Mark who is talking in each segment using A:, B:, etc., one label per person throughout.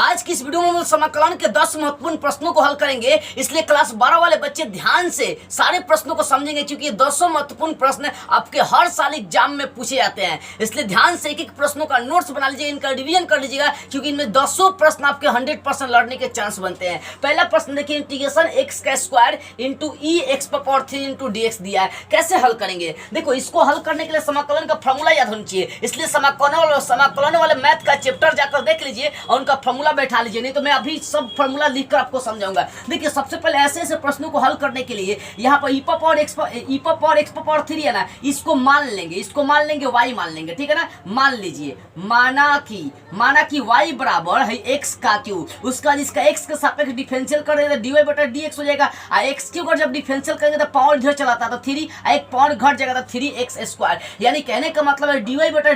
A: आज की इस वीडियो में हम समाकलन के 10 महत्वपूर्ण प्रश्नों को हल करेंगे, इसलिए क्लास 12 वाले बच्चे ध्यान से सारे प्रश्नों को समझेंगे, क्योंकि ये 200 महत्वपूर्ण प्रश्न आपके हर साल एग्जाम में पूछे जाते हैं। इसलिए ध्यान से एक एक प्रश्नों का नोट्स बना लीजिए, इनका रिवीजन कर लीजिएगा, क्योंकि इनमें 200 प्रश्न आपके 100% लड़ने के चांस बनते हैं। पहला प्रश्न देखिए, इंटीग्रेशन एक्स का square into e x power 3 into d x दिया है, कैसे हल करेंगे। देखो, इसको हल करने के लिए समाकलन का फॉर्मूला याद होना चाहिए, इसलिए समाकलन वाले मैथ का चैप्टर जाकर देख लीजिए और उनका फॉर्मूला बैठा लीजिए, नहीं तो मैं अभी सब फॉर्मूला लिखकर आपको समझाऊंगा। देखिए, सबसे पहले ऐसे ऐसे प्रश्नों को हल करने के लिए यहाँ पर ई पावर एक्स पावर 3 है ना, इसको मान लेंगे y मान लेंगे, ठीक है ना। मान लीजिए, माना कि y बराबर है एक्स का क्यूब, उसका जिसका एक्स के सापेक्ष डिफरेंशियल कर देंगे तो dy बटा dx हो जाएगा। एक्स क्यूब जब डिफरेंशियल करेंगे तो पावर इधर चलाता है तो 3, एक पावर घट जाएगा तो 3x स्क्वायर। यानी कहने का मतलब है dy बटा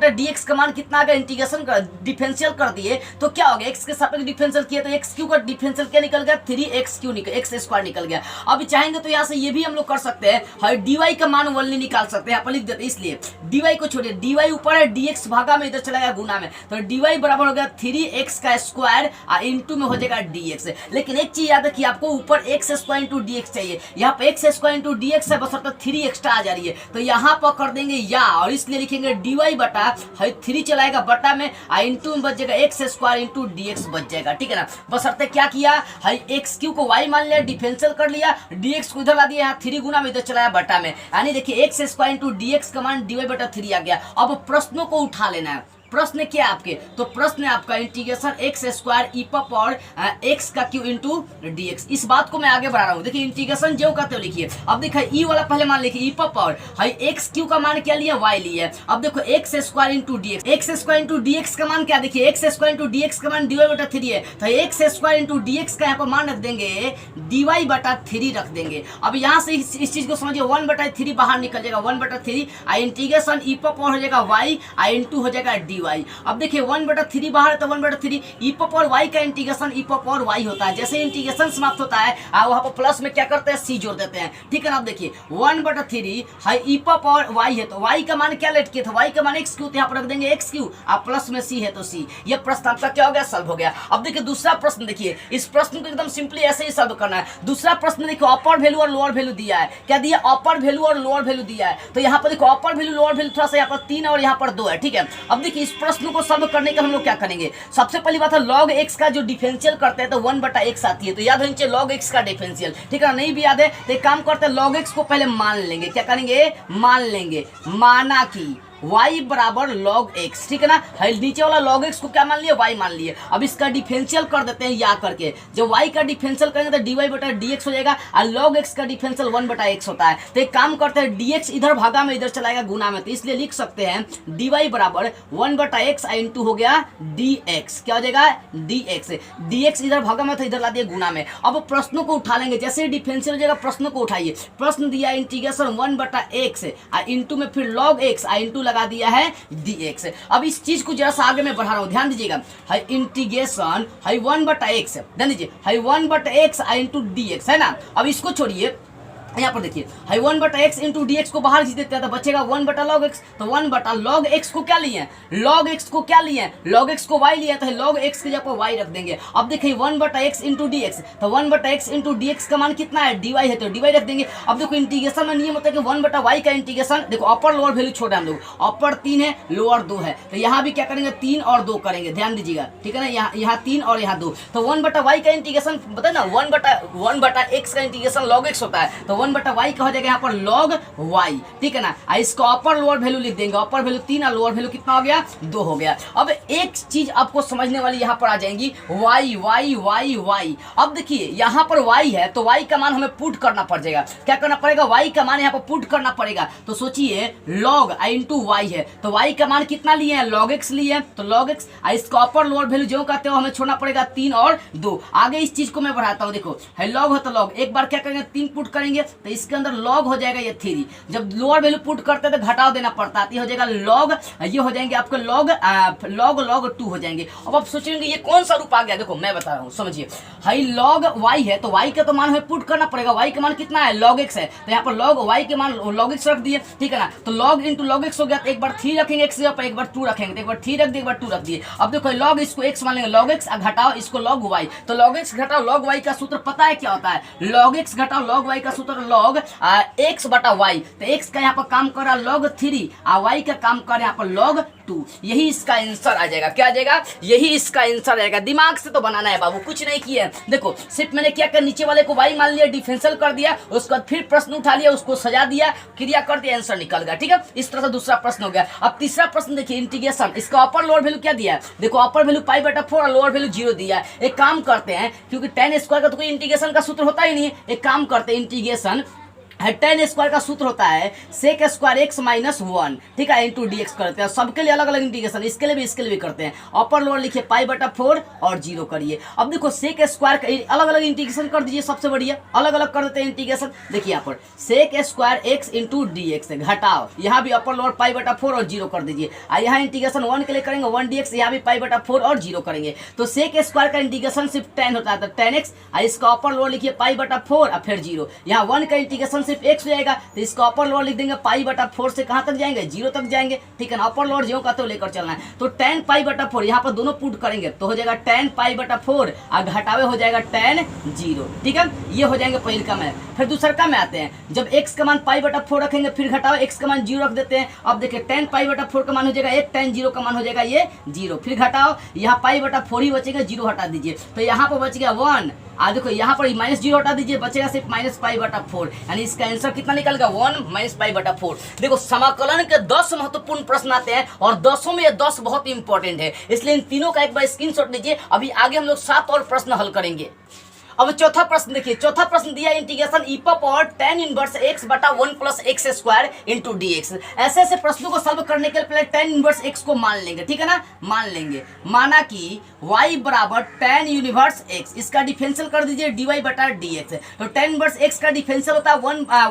A: dx का मान कितना आ गया, इंटीग्रेशन कर डिफरेंशियल कर दिए तो क्या हो गया, एक्स के सापेक्ष डिफरेंशियल किया तो एक्स क्यूब का डिफरेंशियल क्या निकल गया, 3x स्क्वायर निकल गया। अब चाहेंगे तो यहाँ से ये भी हम लोग कर सकते हैं, हर dy का मान ओनली निकाल सकते हैं, यहाँ पर लिख देते हैं। इसलिए dy को छोड़िए, dy ऊपर है, dx भागा में इधर चला गया गुना में, तो dy बराबर हो गया 3x का स्क्वायर इंटू में हो जाएगा dx। लेकिन एक चीज याद है कि आपको ऊपर x स्क्वायर इंटू dx चाहिए, यहाँ पे x स्क्वायर इंटू dx है, बस 3 एक्स्ट्रा आ जा रही है, तो यहाँ पर कर देंगे या, और इसलिए लिखेंगे dy बटा 3 चलाएगा बटा में इंटू में बच जाएगा x स्क्वायर इंटू dx बच जाएगा, ठीक है ना। बस अर्थ क्या किया, एक्स क्यू को y मान लिया, डिफरेंशियल कर लिया, dx को इधर ला दिया, यहाँ 3 गुना में इधर चलाया बटा में, यानी देखिए x स्क्वायर इंटू dx का मान dy बटा 3 आ गया। अब प्रश्नों को उठा लेना है। प्रश्न क्या है आपके, तो प्रश्न है आपका इंटीग्रेशन एक्स स्क्वायर ई पावर एक्स का क्यू इंटू dx। इस बात को मैं आगे बढ़ा रहा हूँ। देखिए, इंटीग्रेशन जो कहते हो लिखिए। अब देखिए, ई वाला पहले मान लिखिए, ई पावर एक्स क्यू का मान क्या लिया, y लिया। अब देखो x square into dx, x square into dx का मान क्या, देखिए एक्स स्क्वायर इंटू dx का मान dy बटा 3 है, तो एक्स स्क्वायर इंटू dx का यहाँ पर मान रख देंगे dy बटा 3 रख देंगे। अब यहाँ से इस चीज को समझिए, 1 बटा 3 बाहर निकल जाएगा, 1 बटा 3 इंटीग्रेशन ई पावर हो जाएगा y इंटू हो जाएगा dy। अब देखिए 1 बटा 3 बाहर है तो 1 बटा 3 ई पावर y का इंटीग्रेशन ई पावर y होता है। जैसे इंटीग्रेशन समाप्त होता है वहां पर प्लस में क्या करते हैं, c जोड़ देते हैं, ठीक है ना। अब देखिए 1 बटा 3 है ई पावर y है, तो y का मान क्या लेट किया था, y का मान x क्यूब, यहाँ पर रख देंगे x क्यूब, आप प्लस में c है तो c। ये प्रश्न आपका क्या हो गया, सॉल्व हो गया। अब देखिए दूसरा प्रश्न, देखिए इस प्रश्न को एकदम सिंपली ऐसे ही सॉल्व करना है। दूसरा प्रश्न देखिए, अपर वैल्यू और लोअर वैल्यू दिया है, क्या दिया, अपर वैल्यू और लोअर वैल्यू दिया है। तो यहाँ पर देखो अपर वैल्यू लोअर वैल्यू थोड़ा सा यहाँ पर 3 और यहाँ पर 2 है, ठीक है। अब देखिए इस प्रश्न को सॉल्व करने का हम लोग क्या करेंगे, सबसे पहली बात है log x का जो डिफरेंशियल करते हैं तो 1 बटा x आती है, तो याद होनी चाहिए log x का डिफरेंशियल, ठीक है। नहीं भी याद है तो एक काम करते हैं, log x को पहले मान लेंगे, क्या करेंगे, मान लेंगे, माना कि y बराबर log x, ठीक है ना। नीचे वाला log x को क्या मान लिया, y मान लिए। अब इसका डिफरेंशियल कर देते हैं या करके, जब y का डिफरेंशियल करेंगे तो dy बटा dx हो जाएगा, और log x का डिफरेंशियल 1 बटा x होता है। तो एक काम करते हैं, dx इधर भागा में इधर चलाएगा गुना में, तो इसलिए लिख सकते हैं dy बराबर 1 बटा x इंटू हो गया dx, क्या हो जाएगा, dx इधर भागा में तो इधर ला दिया गुना में। अब प्रश्नों को उठा लेंगे, जैसे डिफरेंशियल हो जाएगा प्रश्नों को उठाइए। प्रश्न दिया इंटीग्रेशन 1 बटा x इंटू में फिर log x इंटू लगा दिया है dx। अब इस चीज को जरा सा आगे में बढ़ा रहा हूं, ध्यान दीजिएगा। है इंटीग्रेशन है 1 बटा x, ध्यान दीजिए, है 1 बटा x इंटू dx है ना। अब इसको छोड़िए, यहाँ पर देखिए है 1 बटा x इंटू dx को बाहर खींच देते हैं तो बचेगा 1 बटा log x। तो 1 बटा log x को क्या लिए, log x को क्या लिए, log x को y लिया, तो log x के जगह पर y रख देंगे। अब देखिए 1 बटा x इंटू dx, तो 1 बटा x इंटू dx का मान कितना है, dy है, तो dy रख देंगे। अब देखो इंटीग्रेशन में नियम होता है कि 1 बटा y का इंटीग्रेशन, देखो अपर लोअर वैल्यू छोड़ हम लोग, अपर 3 है लोअर 2 है, तो यहाँ भी क्या करेंगे 3 और 2 करेंगे, ध्यान दीजिएगा, ठीक है ना। यहाँ 3 और यहाँ 2, तो 1 बटा y का इंटीग्रेशन बताए ना, 1 बटा x का इंटीग्रेशन log x होता है, तो 1 बटा y का हो जाएगा यहाँ पर log y, ठीक है ना। इसको अपर लोअर वैल्यू लिख देंगे, अपर वैल्यू 3 और लोअर वैल्यू कितना हो गया, 2 हो गया। अब एक चीज आपको समझने वाली यहाँ पर आ जाएंगी, y। अब देखिए यहाँ पर y है तो y का मान हमें पुट करना पड़ जाएगा, क्या करना पड़ेगा, y का मान यहाँ पर पुट करना पड़ेगा। तो सोचिए log इंटू y है, तो y का मान कितना लिए हैं, log x लिए, तो log x, इसको अपर लोअर वैल्यू जो कहते हो हमें छोड़ना पड़ेगा 3 और 2। आगे इस चीज को मैं बढ़ाता हूँ, देखो है log है तो log, एक बार क्या करेंगे 3 पुट करेंगे, तो इसके अंदर लॉग हो जाएगा ये 3। जब लोअर वैल्यू पुट करते हैं तो घटाव देना पड़ता है, तो ये हो जाएगा लॉग, ये हो जाएंगे आपके लॉग 2 हो जाएंगे। अब आप सोचेंगे ये कौन सा रूप आ गया, देखो मैं बता रहा हूँ समझिए। हाई लॉग y है तो y का तो मान हमें पुट करना पड़ेगा, y का मान कितना है log x है, तो यहाँ पर log y के मान log x रख दिए, ठीक है ना। तो log इंटू log x हो गया, तो एक बार 3 रखेंगे x जगह पर, एक बार 2 रखेंगे, तो एक बार 3 रख दिए, एक बार 2 रख दिए। अब देखो log इसको x मान लेंगे, log x घटाओ इसको log y, तो log x घटाओ log y का सूत्र पता है क्या होता है, log x घटाओ log y का सूत्र log x बटा y, तो x का यहाँ पर काम कर रहा है log 3 और y का काम कर रहा है यहाँ पर log 2। यही इसका आंसर आ जाएगा, क्या आ जाएगा, यही इसका आंसर आएगा। दिमाग से तो बनाना है बाबू, कुछ नहीं किया है। देखो सिर्फ मैंने क्या कर, नीचे वाले को y मान लिया, डिफरेंशियल कर दिया, उसके बाद फिर प्रश्न उठा लिया, उसको सजा दिया, क्रिया कर दिया, आंसर निकल गया, ठीक है। इस तरह से दूसरा प्रश्न हो गया। अब तीसरा प्रश्न देखिए, इंटीग्रेशन, इसका अपर लोअर वैल्यू क्या दिया है, देखो अपर वैल्यू पाई बटा 4 और लोअर वैल्यू 0 दिया है। एक काम करते हैं, क्योंकि tan स्क्वायर का तो कोई इंटीग्रेशन का सूत्र होता ही नहीं है, एक काम करते हैं, इंटीग्रेशन tan स्क्वायर का सूत्र होता है sec स्क्वायर x माइनस 1, ठीक है, इंटू डी एक्स करते हैं। सबके लिए अलग अलग इंटीग्रेशन, इसके लिए भी इसके लिए भी करते हैं। अपर लोअर लिखिए पाई बटा 4 और 0 करिए। अब देखो sec स्क्वायर का अलग अलग इंटीग्रेशन कर दीजिए, सबसे बढ़िया अलग अलग कर देते हैं इंटीग्रेशन। देखिए यहाँ पर sec square x into d x घटाओ, यहाँ भी अपर लोअर पाई बटा 4 और 0 कर दीजिए। यहाँ इंटीग्रेशन 1 के लिए करेंगे 1 dx, यहाँ भी पाई बटा 4 और 0 करेंगे। तो sec स्क्वायर का इंटीग्रेशन सिर्फ tan होता है, तो tan x, इसका अपर लोअर लिखिए पाई बटा 4 और फिर 0। यहाँ 1 का इंटीग्रेशन सिर्फ x हो जाएगा, तो इसका अपर लोअर लिख देंगे पाई बटा 4 से कहां तक जाएंगे, 0 तक जाएंगे, ठीक है ना। अपर लोअर जो का तो लेकर चलना है, तो tan पाई बटा 4 यहाँ पर दोनों पुट करेंगे तो हो जाएगा tan पाई बटा 4 और घटावे हो जाएगा tan 0, ठीक है। ये हो जाएंगे पहले का में। फिर दूसरा का में आते हैं, जब x का मान पाई बटा 4 रखेंगे, फिर घटाओ x का मान 0 रख देते हैं। अब देखिए tan पाई बटा 4 का मान हो जाएगा 1, tan 0 का मान हो जाएगा ये 0, फिर घटाओ, यहाँ पाई बटा 4 ही बचेगा, 0 हटा दीजिए, तो यहाँ पर बच गया 1। देखो यहाँ पर माइनस 0 हटा दीजिए, बचेगा सिर्फ माइनस पाई बटा 4, यानी इसका आंसर कितना निकलेगा 1 माइनस पाई बटा 4। देखो समाकलन के 10 महत्वपूर्ण प्रश्न आते हैं और 10 में ये 10 बहुत इंपॉर्टेंट है, इसलिए इन तीनों का एक बार स्क्रीनशॉट लीजिए। अभी आगे हम लोग 7 और प्रश्न हल करेंगे। अब चौथा प्रश्न देखिए, चौथा प्रश्न दिया integration e power tan inverse x बटा 1 plus x square into d x. ऐसे ऐसे प्रश्नों को सॉल्व करने के लिए पहले tan इनवर्स x को मान लेंगे, ठीक है ना, मान लेंगे। माना कि y बराबर tan यूनिवर्स x, इसका डिफरेंशियल कर दीजिए dy बटा dx। तो tan इनवर्स x का डिफरेंशियल होता है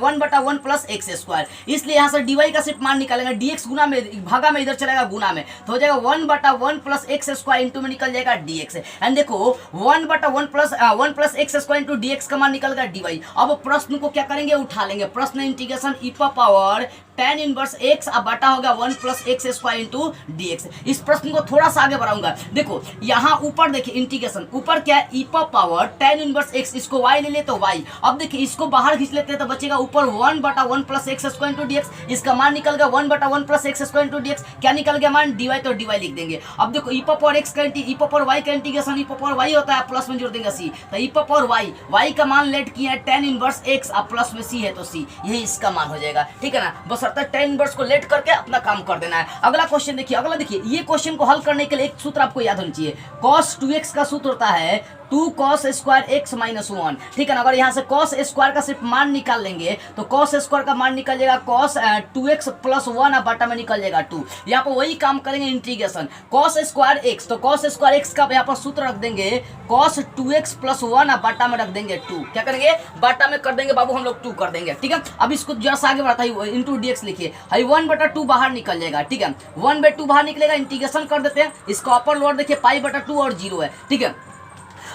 A: 1 बटा 1 प्लस एक्स स्क्वायर, इसलिए यहाँ से dy का सिर्फ मान निकालेंगे, dx गुना में, भागा में इधर चलेगा गुना में, तो हो जाएगा 1 बटा 1 प्लस एक्स स्क्वायर इंटू में निकल जाएगा dx। एंड देखो 1 बटा 1 plus x square into dx का मान निकल गया dy। अब प्रश्न को क्या करेंगे, उठा लेंगे। प्रश्न integration e power tan inverse x अब बटा होगा 1 plus x square into dx। इस प्रश्न को थोड़ा सा आगे बढ़ाऊंगा। देखो यहाँ ऊपर देखिए इंटीग्रेशन, ऊपर क्या है e power tan inverse x, इसको y ले ले तो y। अब देखिए इसको बाहर खींच लेते हैं तो बचेगा ऊपर 1 बटा 1 plus x square into dx, इसका मान निकल गया 1 बटा 1 plus x square into dx। क्या निकल गया मान, dy, तो dy लिख देंगे। अब देखो e पावर x का e पावर y का इंटीग्रेशन e पावर y होता है, प्लस में जोड़ देंगे c, तो e पावर y का मान लेट किया है tan इनवर्स x, अब प्लस में c है तो c, यही इसका मान हो जाएगा, ठीक है ना। बस tan इनवर्स को लेट करके अपना काम कर देना है। अगला क्वेश्चन देखिए, अगला देखिए, ये क्वेश्चन को हल करने के लिए एक सूत्र आपको याद होना चाहिए, cos 2x का सूत्र होता है 2 cos स्क्वायर x माइनस 1, ठीक है ना। अगर यहाँ से cos स्क्वायर का सिर्फ मान निकाल लेंगे तो cos स्क्वायर का मान निकल जाएगा cos 2x प्लस 1 और बटा में निकल जाएगा 2। यहाँ पर वही काम करेंगे इंटीग्रेशन cos स्क्वायर x, तो cos स्क्वायर x का यहाँ पर सूत्र रख देंगे cos 2x प्लस 1 और बटा में रख देंगे 2। क्या करेंगे, बटा में कर देंगे बाबू, हम लोग 2 कर देंगे, ठीक है। अब इसको जरा सा आगे बढ़ाता है, इंटू dx लिखिए, 1 बटा 2 बाहर निकल जाएगा, ठीक है, 1 बाई 2 बाहर निकलेगा, इंटीग्रेशन कर देते हैं। इसका अपर लोअर देखिए पाई बटा 2 और 0 है, ठीक है।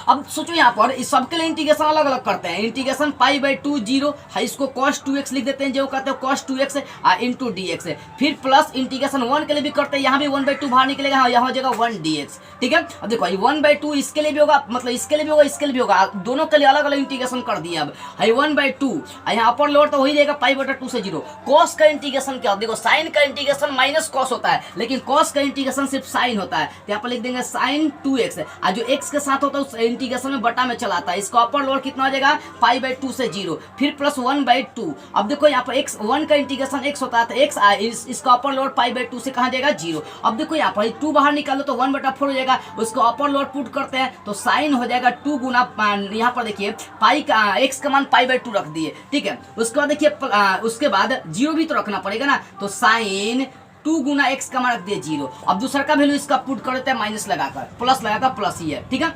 A: अब सोचो यहाँ पर इस सबके लिए इंटीग्रेशन अलग अलग करते हैं। इंटीग्रेशन पाई बाई 2 0 है, इसको cos 2x लिख देते हैं, जो कहते हैं cos 2x इंटू dx। फिर प्लस इंटीग्रेशन 1 के लिए भी करते हैं, यहाँ भी 1 बाई 2 बाहर निकलेगा, हाँ यहाँ हो जाएगा 1 dx, ठीक है। अब देखो 1 बाई 2 इसके लिए भी होगा, मतलब इसके लिए भी होगा, इसके लिए भी होगा, दोनों के लिए अलग अलग इंटीग्रेशन कर दिया। अब 1 बाई 2 यहाँ अपर लोअर तो वही रहेगा पाई बटा 2 से 0। cos का इंटीग्रेशन क्या होता है, देखो साइन का इंटीग्रेशन माइनस cos होता है, लेकिन cos का इंटीग्रेशन सिर्फ साइन होता है, यहाँ पर लिख देंगे साइन 2x, जो x के साथ होता है उस इंटीग्रेशन में बटा में चलाता है। इसका अपर लोअर कितना हो जाएगा, पाई बाई 2 से 0, फिर प्लस 1 बाई 2। अब देखो यहाँ पर x 1 का इंटीग्रेशन x होता है, तो x इसका अपर लोअर पाई बाई 2 से कहाँ जाएगा 0। अब देखो यहाँ पर 2 बाहर निकालो तो 1 बटा 4 हो जाएगा, उसको अपर लोअर पुट करते हैं तो साइन हो जाएगा 2 गुना, यहाँ पर देखिए पाई का x का मान पाई बाई 2 रख दिए, ठीक है। उसके बाद देखिए उसके बाद 0 भी तो रखना पड़ेगा ना, तो साइन 2 गुना x का मान रख दिए 0। अब दूसरा का वैल्यू इसका पुट कर देते हैं माइनस लगाकर, प्लस लगाकर प्लस ही है, ठीक है।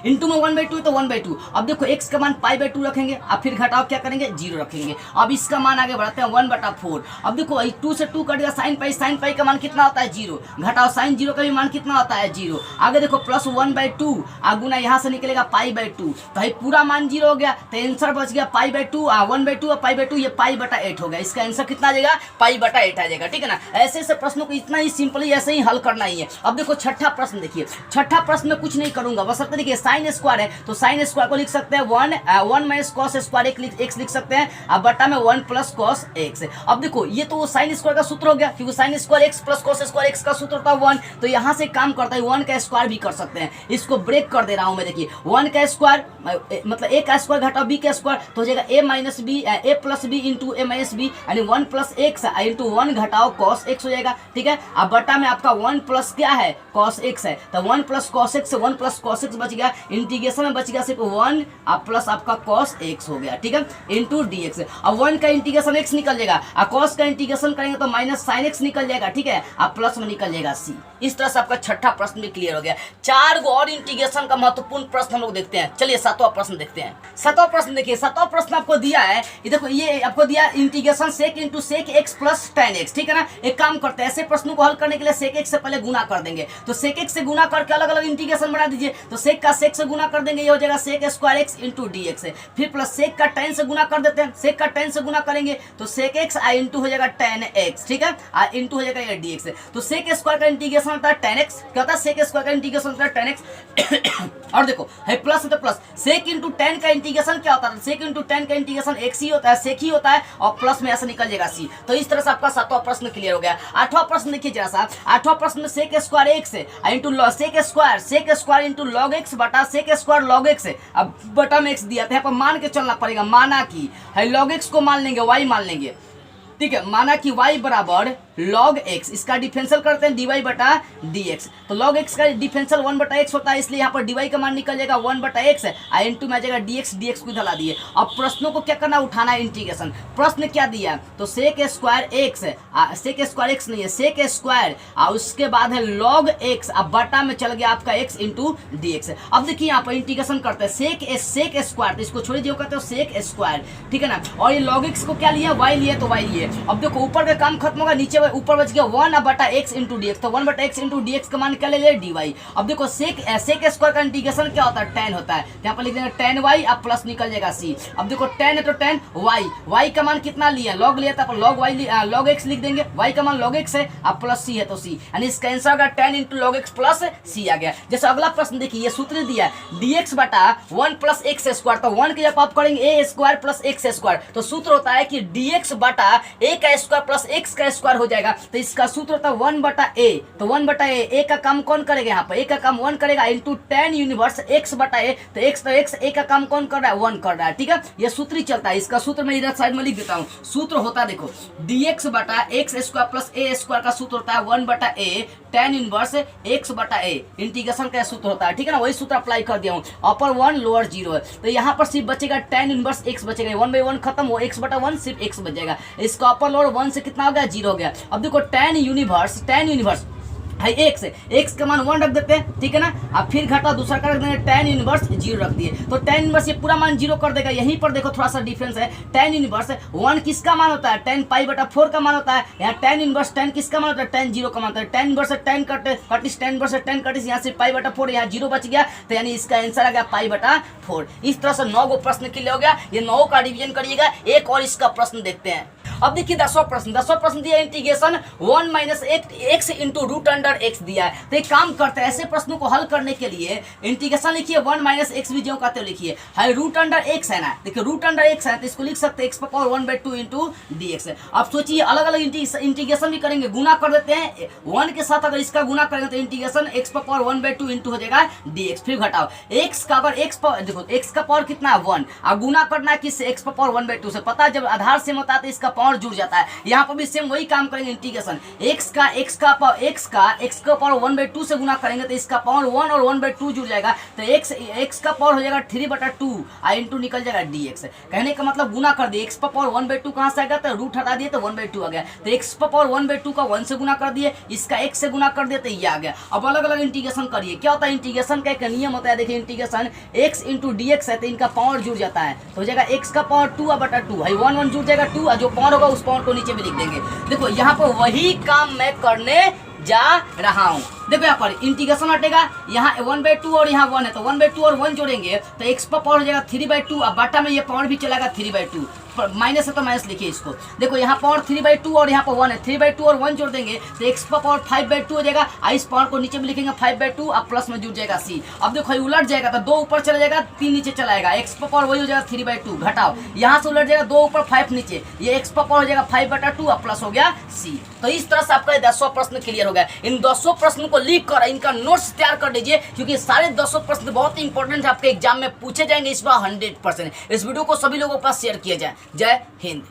A: इंटू में 1/2 तो 1/2। अब देखो x का मान π/2 रखेंगे, अब फिर घटाओ क्या करेंगे 0 रखेंगे। अब इसका मान आगे बढ़ाते हैं 1/4। अब देखो 2 से 2 कट गया, sin पाई का मान कितना होता है 0, घटाओ sin 0 का भी मान कितना होता है 0। आगे देखो प्लस 1/2 गुना यहाँ से निकलेगा π/2, तो भाई पूरा मान 0 हो गया, तो आंसर बच गया π/2 1/2 और π/2 ये π/8 हो गया। इसका आंसर कितना आ जाएगा π/8 आ जाएगा, ठीक है ना। ऐसे ऐसे प्रश्नों को इतना ही सिंपली ऐसे ही हल करना ही है। अब देखो छठा प्रश्न देखिए, छठा प्रश्न में कुछ नहीं करूंगा, बस देखिए साइन स्क्वायर है तो साइन स्क्वायर को लिख सकते हैं 1 माइनस कॉस स्क्वायर x लिख सकते हैं, अब बटा में 1 प्लस कॉस x। अब देखो ये तो साइन स्क्वायर का सूत्र हो गया, क्योंकि sine square x plus cos square x का सूत्र होता है 1, तो यहाँ से काम करता है 1 का स्क्वायर भी कर सकते हैं। इसको ब्रेक कर दे रहा हूं मैं, देखिए 1 का स्क्वायर मतलब a का स्क्वायर घटाओ b का स्क्वायर तो हो जाएगा a plus b into a minus b, यानी 1 प्लस x इंटू 1 घटाओ कॉस x हो जाएगा, ठीक है। अब बटा में आपका 1 प्लस क्या है कॉस x है, तो 1 प्लस कॉस x से 1 प्लस कॉस x बच गया, इंटीग्रेशन में बच गया सिर्फ 1 प्लस आपका कॉस x हो गया, ठीक है, इंटू dx। अब 1 का इंटीग्रेशन x निकल जाएगा और cos का इंटीग्रेशन करेंगे तो माइनस साइन x निकल जाएगा, ठीक है, अब प्लस में निकल जाएगा c। इस तरह से आपका छठा प्रश्न भी क्लियर हो गया। 4 गो और इंटीग्रेशन का महत्वपूर्ण प्रश्न हम लोग देखते हैं। चलिए 7वां प्रश्न देखते हैं। 7वां प्रश्न देखिए, 7वां प्रश्न आपको दिया है, ये देखो ये आपको दिया integration sec into sec x plus tan x, ठीक है ना। एक काम करते हैं, ऐसे प्रश्नों को हल करने के लिए sec x से पहले गुना कर देंगे, तो sec x से गुना करके अलग अलग इंटीग्रेशन बना दीजिए। तो sec का sec से गुना कर देंगे, ये हो जाएगा sec square x into dx, फिर प्लस sec का tan से गुना कर देते हैं, sec का tan से गुना करेंगे तो sec x इंटू हो जाएगा tan x, ठीक है, इंटू हो जाएगा ये dx। तो sec स्क्वायर का इंटीग्रेशन होता है tan x, क्या होता है sec स्क्वायर का इंटीग्रेशन होता है tan x और देखो है प्लस तो प्लस sec इंटू tan का इंटीग्रेशन क्या होता है, sec इंटू tan का इंटीग्रेशन x ही होता है, sec ही होता है, और प्लस में ऐसा निकल जाएगा c। तो इस तरह से आपका 7वां प्रश्न क्लियर हो गया। 8वां प्रश्न देखिए जरा सा, 8वां प्रश्न में sec square x into sec square into log x बटा sec स्क्वायर log x, अब बटा में x दिया था, यहाँ पर मान के चलना पड़ेगा, माना कि है log x को मान लेंगे y मान लेंगे, ठीक है, माना कि y बराबर log x, इसका डिफरेंशियल करते हैं dy बटा dx, तो log x का डिफरेंशियल 1 बटा x होता है, इसलिए यहाँ पर dy का मान निकल जाएगा 1 बटा x इंटू में आ जाएगा dx को इधर ला दिए। अब प्रश्नों को क्या करना, उठाना है इंटीग्रेशन। प्रश्न क्या दिया, तो sec स्क्वायर x नहीं है sec स्क्वायर और उसके बाद है log x, अब बटा में चल गया आपका x इंटू dx। अब देखिए यहाँ पर इंटीग्रेशन करते हैं sec स्क्वायर, तो इसको छोड़ दिए, कहते हो sec स्क्वायर, ठीक है ना, और ये log x को क्या लिया y लिए तो y लिए। अब देखो ऊपर का काम खत्म होगा, नीचे ऊपर बच गया 1 बटा x इंटू dx, तो 1 बटा x इंटू dx का मान क्या ले लिया dy। अब देखो sec स्क्वायर का इंटीग्रेशन क्या होता है tan होता है, यहाँ पर लिख देंगे tan y, अब प्लस निकल जाएगा c। अब देखो tan है तो tan y का मान कितना लिया log लिया था, log x लिख देंगे, y का मान log x है, अब प्लस c है तो c, यानी इसका आंसर होगा tan into log x plus c आ गया। जैसे अगला प्रश्न देखिए, ये सूत्र दिया dx बटा 1 प्लस x स्क्वायर, तो 1 के जब आप करेंगे a square plus x square, तो सूत्र होता है कि dx बटा a का स्क्वायर प्लस x का स्क्वायर हो जाएगा, तो इसका सूत्र होता है 1 बटा a, तो 1 बटा a का काम कौन करेगा, यहाँ पर a का काम 1 करेगा इंटू tan यूनिवर्स x बटा a, तो x a का काम कौन कर रहा है 1 कर रहा है, ठीक है, ये सूत्र ही चलता है। इसका सूत्र मैं इधर साइड में लिख देता हूँ। सूत्र होता है देखो dx बटा x square plus a square का सूत्र होता है 1 बटा a tan इनवर्स x बटा a, इंटीग्रेशन का सूत्र होता है, ठीक है ना, वही सूत्र अप्लाई कर दिया हूँ। अपर 1 लोअर 0 है, तो यहाँ पर सिर्फ बचेगा tan इनवर्स x बचेगा, 1/1 खत्म, वो x बटा 1 सिर्फ x बच जाएगा। इसका अपर लोअर 1 से कितना हो गया 0 हो गया। अब देखो tan यूनिवर्स है x का मान 1 रख देते हैं, ठीक है ना, अब फिर घटा दूसरा का रख देंगे tan इनवर्स 0 रख दिए, तो tan इनवर्स ये पूरा मान 0 कर देगा। यहीं पर देखो थोड़ा सा डिफरेंस है, tan इनवर्स 1 किसका मान होता है tan पाई बटा 4 का मान होता है, यहाँ tan इनवर्स tan किसका मान होता है tan 0 का मान होता है। tan inverse tan Curtis tan inverse tan Curtis, यहाँ से पाई बटा 4 यहाँ 0 बच गया, तो यानी इसका आंसर आ गया पाई बटा 4। इस तरह से 9 गो प्रश्न क्लियर हो गया। ये 9 का डिवीजन करिएगा। एक और इसका प्रश्न देखते हैं। अब देखिए 10वां प्रश्न दिया integration 1 minus x into root under x दिया है। तो एक काम करते हैं, ऐसे प्रश्नों को हल करने के लिए इंटीग्रेशन लिखिए 1 माइनस एक्स भी जो कहते हो लिखिए, है रूट अंडर x है ना, देखिए रूट अंडर x है तो इसको लिख सकते हैं x पावर 1/2 इंटू dx। अब सोचिए अलग अलग इंटीग्रेशन भी करेंगे, गुना कर देते हैं 1 के साथ, अगर इसका गुना करेंगे तो इंटीग्रेशन x पावर 1/2 इंटू हो जाएगा dx। फिर घटाओ x का, अगर देखो x का पावर कितना है 1, और गुना करना है किससे x पावर 1/2 से, पता है जब आधार सेम होता है तो इसका पावर पावर जुड़ जाता है। यहाँ पर भी सेम वही काम करेंगे, इंटीग्रेशन x का पावर 1/2 से गुना करेंगे तो इसका पावर 1 और 1/2 जुड़ जाएगा, तो x का पावर हो जाएगा 3/2 इंटू निकल जाएगा dx। कहने का मतलब गुना कर दिए, x पर पावर 1/2 कहाँ से आएगा, तो रूट हटा दिए तो 1/2 आ गया, तो x पर पावर 1/2 का 1 से गुना कर दिए, इसका x से गुना कर दिए तो ये आ गया। अब अलग अलग इंटीग्रेशन करिए, क्या होता है इंटीग्रेशन का एक नियम होता है, देखिए इंटीग्रेशन x इंटू dx है तो इनका पावर जुड़ जाता है, तो हो जाएगा x का पावर 2/2 भाई 1 जुड़ जाएगा 2 और जो पावर होगा उस पावर को नीचे भी लिख देंगे। देखो यहाँ पर वही काम मैं करने जा रहा हूँ। देखो यहाँ पर इंटीग्रेशन हटेगा, यहाँ 1/2 और यहाँ 1 है तो 1/2 और 1 जोड़ेंगे तो x पर पावर हो जाएगा 3/2 और बाटा में ये पावर भी चलेगा 3/2, माइनस है तो माइनस लिखिए इसको। देखो यहाँ पावर 3/2 और यहाँ पर 1 है, 3/2 और 1 जोड़ देंगे तो x पर पावर 5/2 हो जाएगा, इस पावर को नीचे में लिखेंगे 5/2 और प्लस में जुड़ जाएगा c। अब देखो उलट जाएगा तो 2 ऊपर चला जाएगा 3 नीचे चला जाएगा, x पर पावर वही हो जाएगा 3/2, घटाओ यहाँ से उलट जाएगा 2 ऊपर 5 नीचे, ये x पर पावर हो जाएगा 5/2 और प्लस हो गया c। तो इस तरह से आपका 10 प्रश्न क्लियर हो गया। इन 10 प्रश्न को लिख कर इनका नोट्स तैयार कर दीजिए, क्योंकि सारे 10 प्रश्न बहुत इंपॉर्टेंट है, आपके एग्जाम में पूछे जाएंगे इस बार 100%। इस वीडियो को सभी लोगों के पास शेयर किया जाए। जय हिंद।